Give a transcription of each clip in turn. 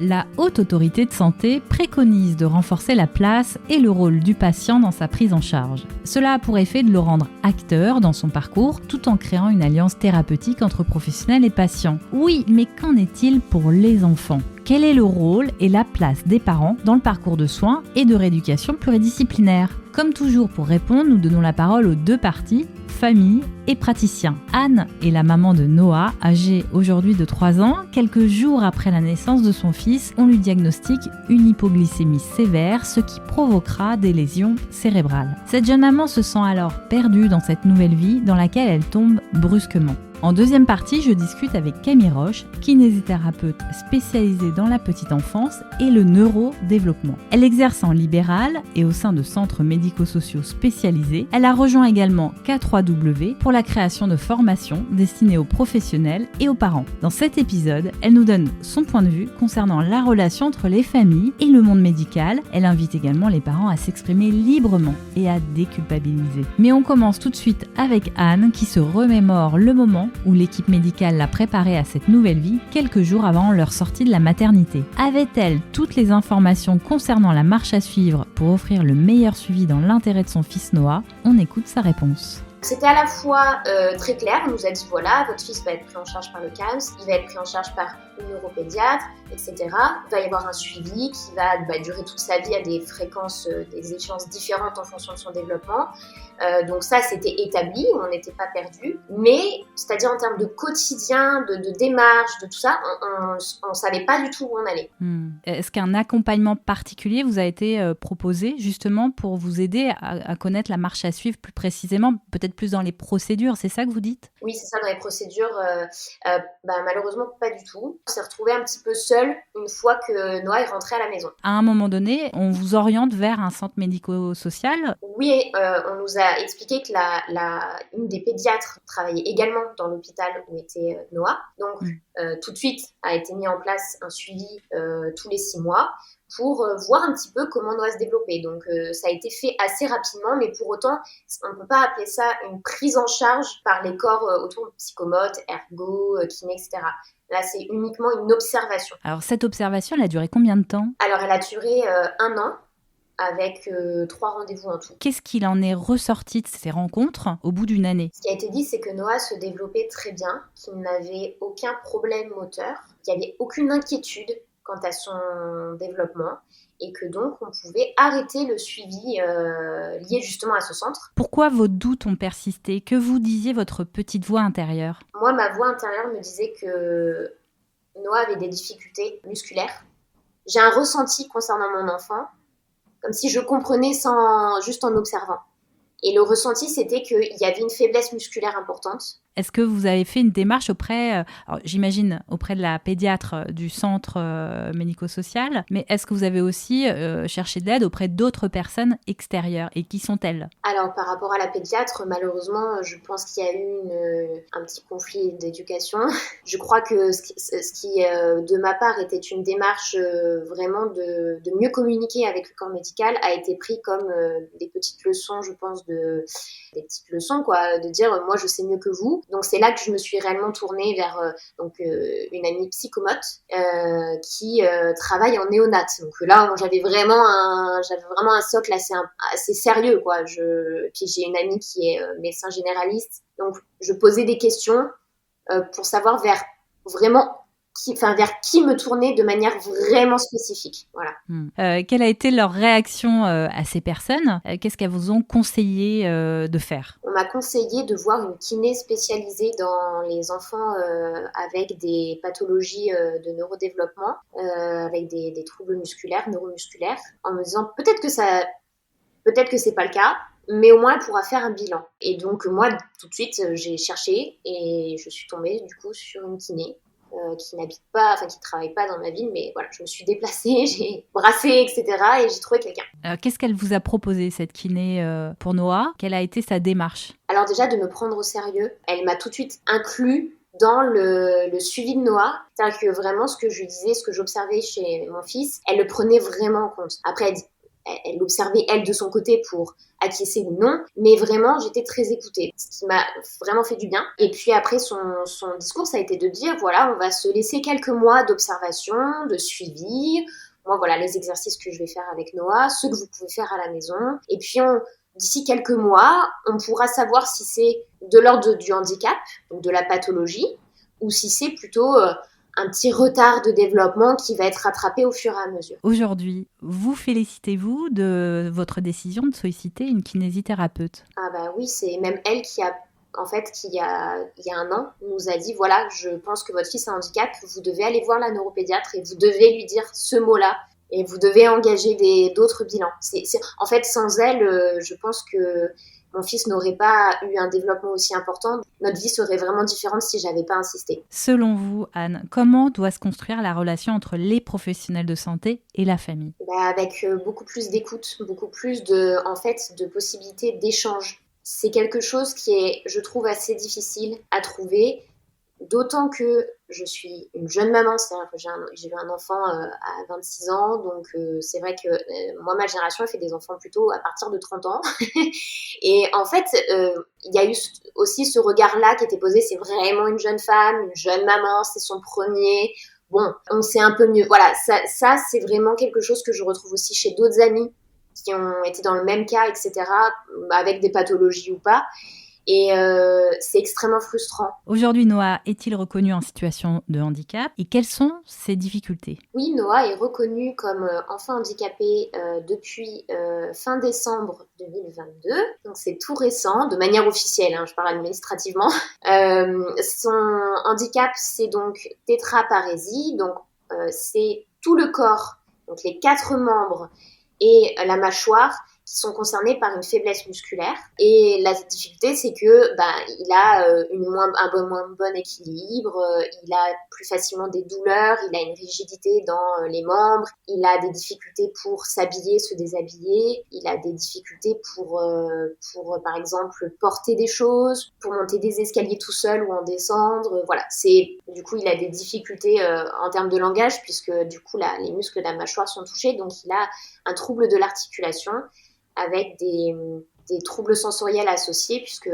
La Haute Autorité de Santé préconise de renforcer la place et le rôle du patient dans sa prise en charge. Cela a pour effet de le rendre acteur dans son parcours tout en créant une alliance thérapeutique entre professionnels et patients. Oui, mais qu'en est-il pour les enfants ? Quel est le rôle et la place des parents dans le parcours de soins et de rééducation pluridisciplinaire ? Comme toujours, pour répondre, nous donnons la parole aux deux parties, famille et praticien. Anne est la maman de Noah, âgé aujourd'hui de 3 ans. Quelques jours après la naissance de son fils, on lui diagnostique une hypoglycémie sévère, ce qui provoquera des lésions cérébrales. Cette jeune maman se sent alors perdue dans cette nouvelle vie dans laquelle elle tombe brusquement. En deuxième partie, je discute avec Camille Roche, kinésithérapeute spécialisée dans la petite enfance et le neurodéveloppement. Elle exerce en libéral et au sein de centres médico-sociaux spécialisés. Elle a rejoint également K3W pour la création de formations destinées aux professionnels et aux parents. Dans cet épisode, elle nous donne son point de vue concernant la relation entre les familles et le monde médical. Elle invite également les parents à s'exprimer librement et à déculpabiliser. Mais on commence tout de suite avec Anne qui se remémore le moment où l'équipe médicale l'a préparée à cette nouvelle vie quelques jours avant leur sortie de la maternité. Avait-elle toutes les informations concernant la marche à suivre pour offrir le meilleur suivi dans l'intérêt de son fils Noah ? On écoute sa réponse. C'était à la fois très clair, on nous a dit voilà, votre fils va être pris en charge par le CAMS, il va être pris en charge par une neuropédiatre, etc. Il va y avoir un suivi qui va durer toute sa vie à des fréquences, des échéances différentes en fonction de son développement. Donc ça, c'était établi, on n'était pas perdu. Mais, c'est-à-dire en termes de quotidien, de démarche, de tout ça, on ne savait pas du tout où on allait. Est-ce qu'un accompagnement particulier vous a été proposé justement pour vous aider à connaître la marche à suivre plus précisément, peut-être plus dans les procédures, c'est ça que vous dites ? Oui, c'est ça, dans les procédures, malheureusement pas du tout. On s'est retrouvés un petit peu seuls une fois que Noah est rentré à la maison. À un moment donné, on vous oriente vers un centre médico-social ? Oui, on nous a expliqué que une des pédiatres travaillait également dans l'hôpital où était Noah. Donc, tout de suite a été mis en place un suivi tous les 6 mois pour voir un petit peu comment Noah se développait. Donc, ça a été fait assez rapidement, mais pour autant, on ne peut pas appeler ça une prise en charge par les corps autour, psychomotes, ergo, kiné, etc. Là, c'est uniquement une observation. Alors, cette observation, elle a duré combien de temps ? Alors, elle a duré 1 an, avec 3 rendez-vous en tout. Qu'est-ce qu'il en est ressorti de ces rencontres au bout d'une année ? Ce qui a été dit, c'est que Noah se développait très bien, qu'il n'avait aucun problème moteur, qu'il n'y avait aucune inquiétude quant à son développement et que donc on pouvait arrêter le suivi lié justement à ce centre. Pourquoi vos doutes ont persisté ? Que vous disiez votre petite voix intérieure ? Moi, ma voix intérieure me disait que Noah avait des difficultés musculaires. J'ai un ressenti concernant mon enfant, comme si je comprenais juste en observant. Et le ressenti, c'était qu'il y avait une faiblesse musculaire importante. Est-ce que vous avez fait une démarche auprès de la pédiatre du centre médico-social, mais est-ce que vous avez aussi cherché de l'aide auprès d'autres personnes extérieures ? Et qui sont-elles ? Alors, par rapport à la pédiatre, malheureusement, je pense qu'il y a eu un petit conflit d'éducation. Je crois que ce qui de ma part, était une démarche vraiment de mieux communiquer avec le corps médical, a été pris comme des petites leçons, je pense, des petites leçons, quoi, de dire moi je sais mieux que vous. Donc c'est là que je me suis réellement tournée vers une amie psychomote qui travaille en néonat. Donc là j'avais vraiment un socle assez sérieux, quoi. Puis j'ai une amie qui est médecin généraliste. Donc je posais des questions pour savoir vers qui me tourner de manière vraiment spécifique. Voilà. Quelle a été leur réaction à ces personnes ? Qu'est-ce qu'elles vous ont conseillé de faire ? On m'a conseillé de voir une kiné spécialisée dans les enfants avec des pathologies de neurodéveloppement, avec des troubles musculaires, neuromusculaires, en me disant peut-être que c'est pas le cas, mais au moins elle pourra faire un bilan. Et donc moi, tout de suite, j'ai cherché et je suis tombée du coup sur une kiné. Qui travaille pas dans ma ville, mais voilà, je me suis déplacée, j'ai brassé, etc. et j'ai trouvé quelqu'un. Qu'est-ce qu'elle vous a proposé, cette kiné, pour Noah ? Quelle a été sa démarche ? Alors déjà, de me prendre au sérieux. Elle m'a tout de suite inclus dans le suivi de Noah. C'est-à-dire que vraiment, ce que je disais, ce que j'observais chez mon fils, elle le prenait vraiment en compte. Après, elle observait elle de son côté pour acquiescer ou non, mais vraiment j'étais très écoutée, ce qui m'a vraiment fait du bien. Et puis après son discours, ça a été de dire voilà, on va se laisser quelques mois d'observation, de suivi. Moi voilà les exercices que je vais faire avec Noah, ceux que vous pouvez faire à la maison. Et puis d'ici quelques mois, on pourra savoir si c'est de l'ordre du handicap, donc de la pathologie, ou si c'est plutôt un petit retard de développement qui va être rattrapé au fur et à mesure. Aujourd'hui, vous félicitez-vous de votre décision de solliciter une kinésithérapeute? Ah bah oui, c'est même elle qui a, en fait, il y a un an, nous a dit, voilà, je pense que votre fils a un handicap, vous devez aller voir la neuropédiatre et vous devez lui dire ce mot-là. Et vous devez engager d'autres bilans. En fait, sans elle, je pense que mon fils n'aurait pas eu un développement aussi important. Notre vie serait vraiment différente si j'avais pas insisté. Selon vous, Anne, comment doit se construire la relation entre les professionnels de santé et la famille? Avec beaucoup plus d'écoute, beaucoup plus de possibilités d'échange. C'est quelque chose qui est, je trouve, assez difficile à trouver. D'autant que je suis une jeune maman, c'est-à-dire que j'ai eu un enfant à 26 ans, donc c'est vrai que moi, ma génération, elle fait des enfants plutôt à partir de 30 ans. Et en fait, il y a eu aussi ce regard-là qui était posé, c'est vraiment une jeune femme, une jeune maman, c'est son premier. Bon, on sait un peu mieux. Voilà, ça c'est vraiment quelque chose que je retrouve aussi chez d'autres amis qui ont été dans le même cas, etc., avec des pathologies ou pas. Et c'est extrêmement frustrant. Aujourd'hui, Noah est-il reconnu en situation de handicap et quelles sont ses difficultés? Oui, Noah est reconnu comme enfant handicapé depuis fin décembre 2022. Donc c'est tout récent, de manière officielle, hein, je parle administrativement. Son handicap, c'est donc tétraparésie. Donc c'est tout le corps, donc les 4 membres et la mâchoire qui sont concernés par une faiblesse musculaire. Et la difficulté, c'est que il a un moins bon équilibre, il a plus facilement des douleurs, il a une rigidité dans les membres, il a des difficultés pour s'habiller, se déshabiller, il a des difficultés pour par exemple, porter des choses, pour monter des escaliers tout seul ou en descendre. Voilà, du coup, il a des difficultés en termes de langage, puisque du coup, les muscles de la mâchoire sont touchés, donc il a un trouble de l'articulation, avec des troubles sensoriels associés, puisque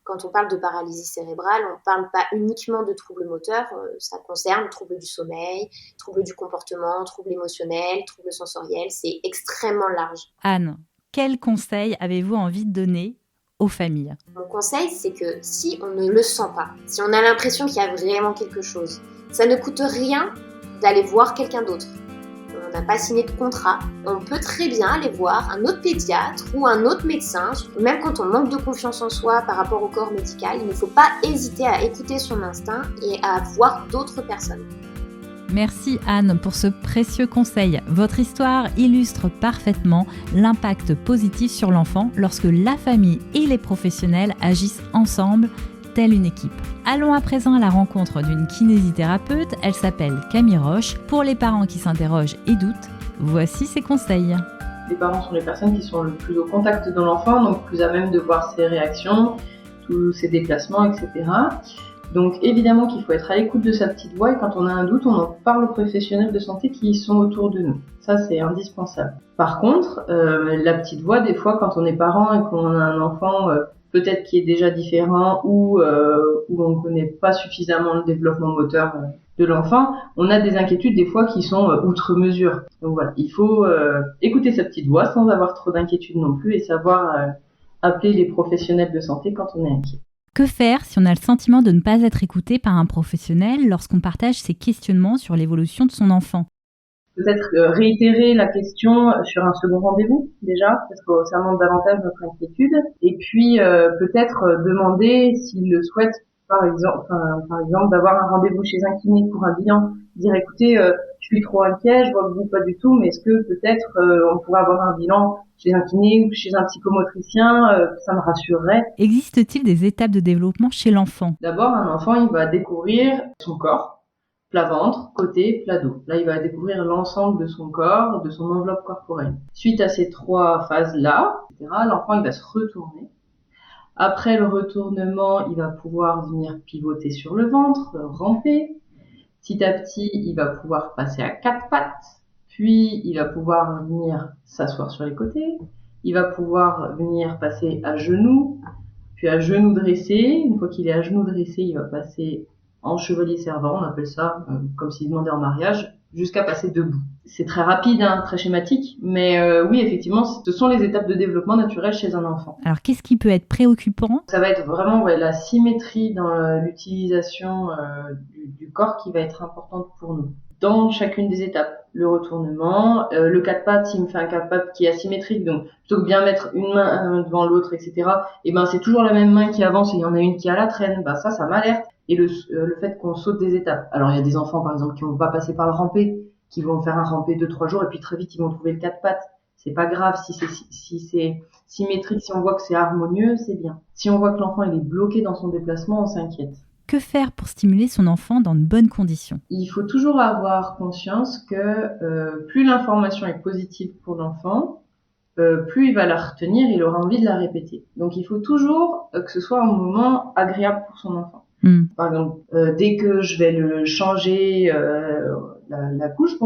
quand on parle de paralysie cérébrale, on ne parle pas uniquement de troubles moteurs, ça concerne troubles du sommeil, troubles du comportement, troubles émotionnels, troubles sensoriels, c'est extrêmement large. Anne, quel conseil avez-vous envie de donner aux familles? Mon conseil, c'est que si on ne le sent pas, si on a l'impression qu'il y a vraiment quelque chose, ça ne coûte rien d'aller voir quelqu'un d'autre. On n'a pas signé de contrat, on peut très bien aller voir un autre pédiatre ou un autre médecin. Même quand on manque de confiance en soi par rapport au corps médical, il ne faut pas hésiter à écouter son instinct et à voir d'autres personnes. Merci Anne pour ce précieux conseil. Votre histoire illustre parfaitement l'impact positif sur l'enfant lorsque la famille et les professionnels agissent ensemble, telle une équipe. Allons à présent à la rencontre d'une kinésithérapeute. Elle s'appelle Camille Roche. Pour les parents qui s'interrogent et doutent, voici ses conseils. Les parents sont les personnes qui sont le plus au contact de l'enfant, donc plus à même de voir ses réactions, tous ses déplacements, etc. Donc évidemment qu'il faut être à l'écoute de sa petite voix et quand on a un doute, on en parle aux professionnels de santé qui sont autour de nous. Ça, c'est indispensable. Par contre, la petite voix, des fois, quand on est parent et qu'on a un enfant peut-être qui est déjà différent ou où on ne connaît pas suffisamment le développement moteur de l'enfant, on a des inquiétudes des fois qui sont outre mesure. Donc voilà, il faut écouter sa petite voix sans avoir trop d'inquiétude non plus et savoir appeler les professionnels de santé quand on est inquiet. Que faire si on a le sentiment de ne pas être écouté par un professionnel lorsqu'on partage ses questionnements sur l'évolution de son enfant? Peut-être réitérer la question sur un second rendez-vous déjà, parce que ça montre davantage notre inquiétude. Et puis peut-être demander s'il le souhaite, par exemple, d'avoir un rendez-vous chez un kiné pour un bilan. Dire écoutez, je suis trop inquiet, je vois que vous pas du tout, mais est-ce que peut-être on pourrait avoir un bilan chez un kiné ou chez un psychomotricien, ça me rassurerait. Existe-t-il des étapes de développement chez l'enfant? D'abord, un enfant, il va découvrir son corps, plat ventre, côté, plat dos. Là, il va découvrir l'ensemble de son corps, de son enveloppe corporelle. Suite à ces 3 phases-là, etc., l'enfant, il va se retourner. Après le retournement, il va pouvoir venir pivoter sur le ventre, ramper. Petit à petit, il va pouvoir passer à 4 pattes, puis il va pouvoir venir s'asseoir sur les côtés, il va pouvoir venir passer à genoux, puis à genoux dressé. Une fois qu'il est à genoux dressé, il va passer en chevalier servant, on appelle ça, comme s'il demandait en mariage, jusqu'à passer debout. C'est très rapide, très schématique, mais oui, effectivement, ce sont les étapes de développement naturel chez un enfant. Alors, qu'est-ce qui peut être préoccupant ? Ça va être vraiment la symétrie dans l'utilisation du corps qui va être importante pour nous. Dans chacune des étapes, le retournement, le 4 pattes, s'il me fait un 4 pattes qui est asymétrique, donc plutôt que bien mettre une main devant l'autre, etc., et ben c'est toujours la même main qui avance et il y en a une qui a la traîne, ça m'alerte. Et le fait qu'on saute des étapes. Alors il y a des enfants par exemple qui vont pas passer par le rampé, qui vont faire un rampé 2-3 jours et puis très vite ils vont trouver le 4 pattes. C'est pas grave si c'est symétrique, si on voit que c'est harmonieux, c'est bien. Si on voit que l'enfant il est bloqué dans son déplacement, on s'inquiète. Que faire pour stimuler son enfant dans de bonnes conditions ? Il faut toujours avoir conscience que plus l'information est positive pour l'enfant, plus il va la retenir, il aura envie de la répéter. Donc il faut toujours que ce soit un moment agréable pour son enfant. Par exemple, dès que je vais le changer la couche,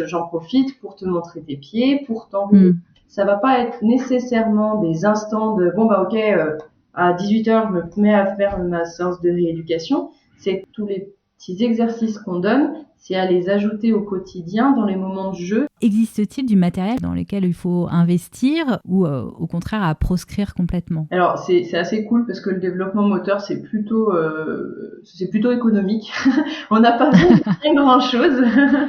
j'en profite pour te montrer tes pieds, pour t'enrouler. Ça va pas être nécessairement des instants de à 18h, je me mets à faire ma séance de rééducation. C'est tous les petits exercices qu'on donne, c'est à les ajouter au quotidien dans les moments de jeu. Existe-t-il du matériel dans lequel il faut investir ou au contraire à proscrire complètement ? Alors c'est assez cool parce que le développement moteur c'est plutôt économique. On n'a pas besoin de très grand chose.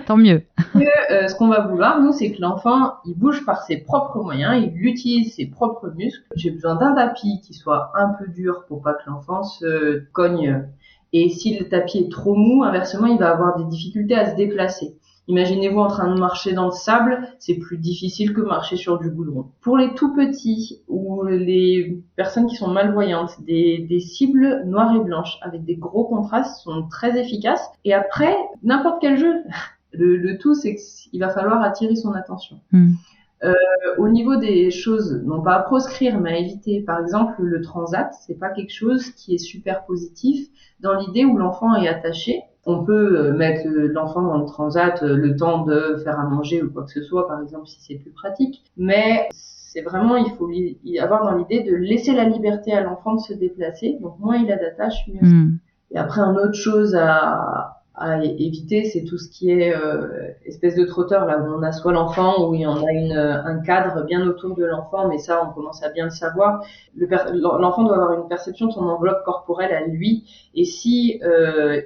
Tant mieux. Ce qu'on va vouloir nous c'est que l'enfant il bouge par ses propres moyens, il utilise ses propres muscles. J'ai besoin d'un tapis qui soit un peu dur pour pas que l'enfant se cogne. Et si le tapis est trop mou, inversement, il va avoir des difficultés à se déplacer. Imaginez-vous en train de marcher dans le sable, c'est plus difficile que marcher sur du goudron. Pour les tout petits ou les personnes qui sont malvoyantes, des cibles noires et blanches avec des gros contrastes sont très efficaces. Et après, n'importe quel jeu, le tout c'est qu'il va falloir attirer son attention. Au niveau des choses, non pas à proscrire, mais à éviter, par exemple, le transat, c'est pas quelque chose qui est super positif dans l'idée où l'enfant est attaché. On peut mettre l'enfant dans le transat le temps de faire à manger ou quoi que ce soit, par exemple, si c'est plus pratique. Mais c'est vraiment, il faut avoir dans l'idée de laisser la liberté à l'enfant de se déplacer. Donc, moins il a d'attache, mieux. Et après, une autre chose à éviter, c'est tout ce qui est espèce de trotteur, là où on assoit l'enfant, où il y en a un cadre bien autour de l'enfant, mais ça, on commence à bien le savoir. L'enfant doit avoir une perception de son enveloppe corporelle à lui, et si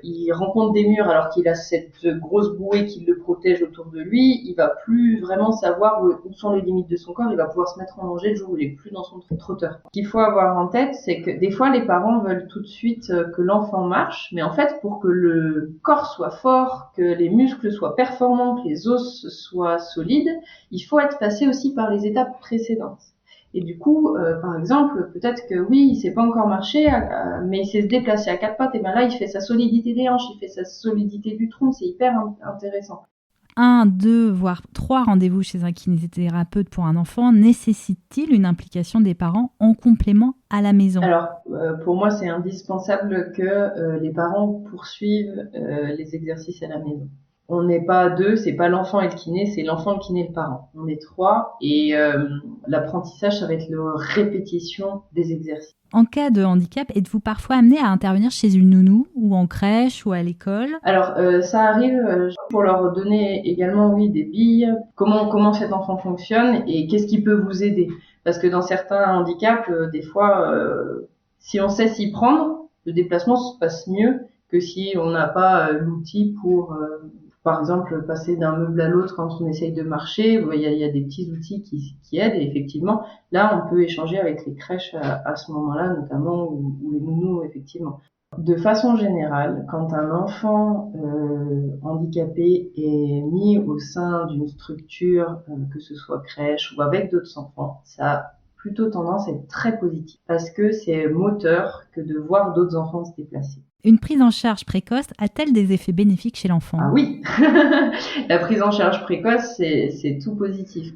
il rencontre des murs alors qu'il a cette grosse bouée qui le protège autour de lui, il va plus vraiment savoir où sont les limites de son corps, il va pouvoir se mettre en danger le jour où il est plus dans son trotteur. Ce qu'il faut avoir en tête, c'est que des fois, les parents veulent tout de suite que l'enfant marche, mais en fait, pour que le corps soit fort, que les muscles soient performants, que les os soient solides, il faut être passé aussi par les étapes précédentes. Et du coup, par exemple, peut-être que oui, il sait pas encore marcher, mais il sait se déplacer à 4 pattes, et ben là, il fait sa solidité des hanches, il fait sa solidité du tronc, c'est hyper intéressant. 1, 2, voire 3 rendez-vous chez un kinésithérapeute pour un enfant nécessite-t-il une implication des parents en complément à la maison ? Alors, pour moi, c'est indispensable que les parents poursuivent les exercices à la maison. On n'est pas 2, c'est pas l'enfant et le kiné, c'est l'enfant, le kiné et le parent. On est 3 et l'apprentissage, ça va être la répétition des exercices. En cas de handicap, êtes-vous parfois amené à intervenir chez une nounou ou en crèche ou à l'école ? Alors, ça arrive pour leur donner également, oui, des billes, comment cet enfant fonctionne et qu'est-ce qui peut vous aider. Parce que dans certains handicaps, des fois, si on sait s'y prendre, le déplacement se passe mieux que si on n'a pas l'outil pour... par exemple, passer d'un meuble à l'autre quand on essaye de marcher, il y a des petits outils qui aident. Et effectivement, là, on peut échanger avec les crèches à ce moment-là, notamment, ou les nounous, effectivement. De façon générale, quand un enfant handicapé est mis au sein d'une structure, que ce soit crèche ou avec d'autres enfants, ça a plutôt tendance à être très positif parce que c'est moteur que de voir d'autres enfants se déplacer. Une prise en charge précoce a-t-elle des effets bénéfiques chez l'enfant ? Ah oui, la prise en charge précoce, c'est tout positif.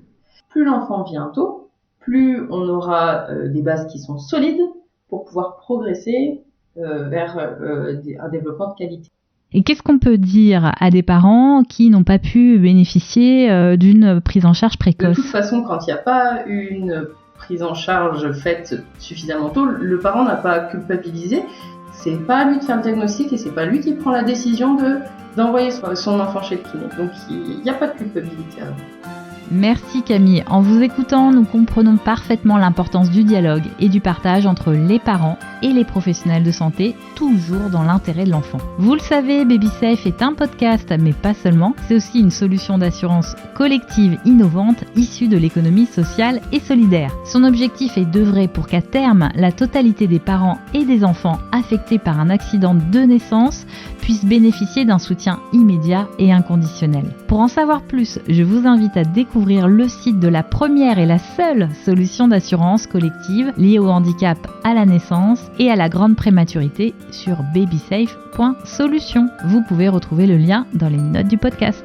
Plus l'enfant vient tôt, plus on aura des bases qui sont solides pour pouvoir progresser vers un développement de qualité. Et qu'est-ce qu'on peut dire à des parents qui n'ont pas pu bénéficier d'une prise en charge précoce ? De toute façon, quand il n'y a pas une prise en charge faite suffisamment tôt, le parent n'a pas à culpabiliser. C'est pas à lui de faire le diagnostic et c'est pas lui qui prend la décision d'envoyer son enfant chez le kiné. Donc il n'y a pas de culpabilité. Merci Camille. En vous écoutant, nous comprenons parfaitement l'importance du dialogue et du partage entre les parents et les professionnels de santé, toujours dans l'intérêt de l'enfant. Vous le savez, BabySafe est un podcast, mais pas seulement. C'est aussi une solution d'assurance collective innovante issue de l'économie sociale et solidaire. Son objectif est d'œuvrer pour qu'à terme, la totalité des parents et des enfants affectés par un accident de naissance puissent bénéficier d'un soutien immédiat et inconditionnel. Pour en savoir plus, je vous invite à découvrir le site de la première et la seule solution d'assurance collective liée au handicap à la naissance et à la grande prématurité sur babysafe.solution. Vous pouvez retrouver le lien dans les notes du podcast.